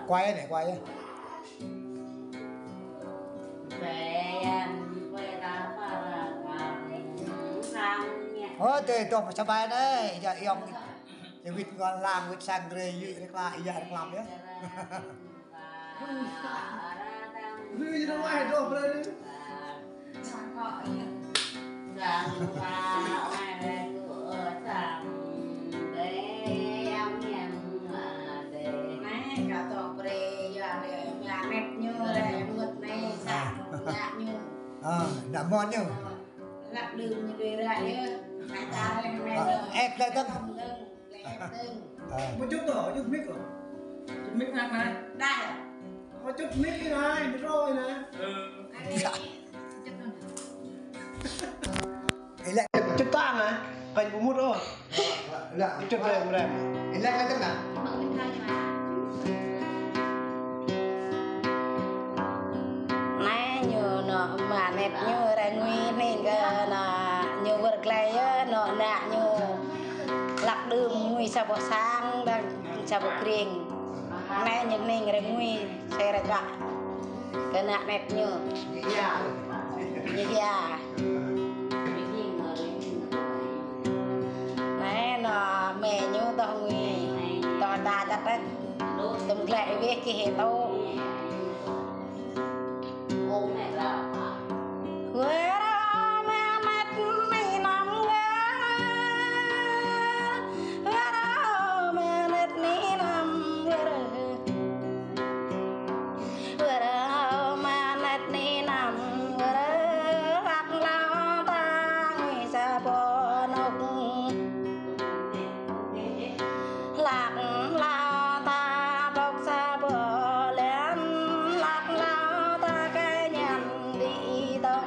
quay này quay oh tuh macam mana ya yang wit ngon lang wit sangre yu reklam ya reklam ya Lui ra ngoài đồ lên đi. Đã ngon nhá. Lạc đường như vậy ra nhá. Mày ta đây ép lên tưng. Một chút thôi, chút mic rồi. Chút mic này này. Đây. Có chút mic này, rồi nè. Lại chút tang này. Cảnh của một rồi. Là chút về một em. Lại cái tưng nào. Nãy như nó mà nét như ra nguy nên cái là như vật lấy nó nạ như lạc đường nguy sao bộ sang đang sao bộ kiềng nãy như nên ra nguy xe ra cả cái nạ nét như Dạ. nãy nó mẹ như tao nguy tao ta chắc đấy tụm lại biết cái hệ tao lạc lao ta bốc xa bờ lên lạc lao ta cái nhầm đi tâm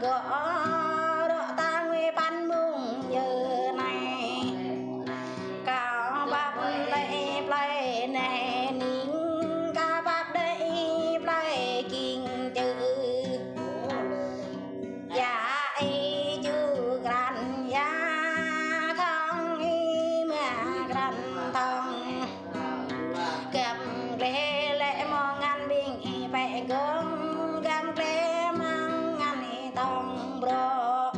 gõ đọ ta nguy ban mùng giờ này cao bắp lệ play nè nín ca bắp đây play kinh chữ dạ y chữ gran ya thong y mẹ gran thong cầm lệ lệ mong ăn bình vẽ gom gam lệ mang ăn tông bro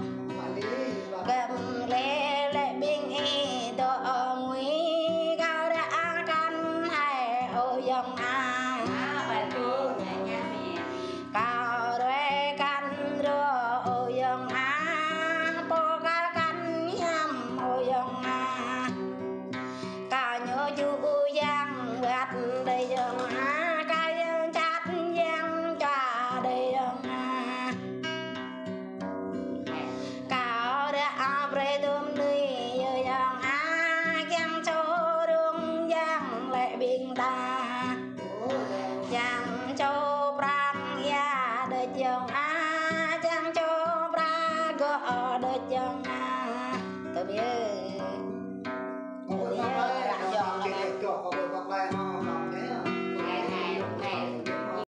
cầm lệ lệ bình độ nguy cao đã căn hay ô dòng cao đuôi căn rô ô dòng bố cá căn nhằm ô dòng cao nhớ chú giang gạt đầy dòng cao dân chát giang trà đầy dòng cao đã bê tùm đi dơ dòng giang chỗ đường giang lệ bình ta giang chỗ prang ya đời dòng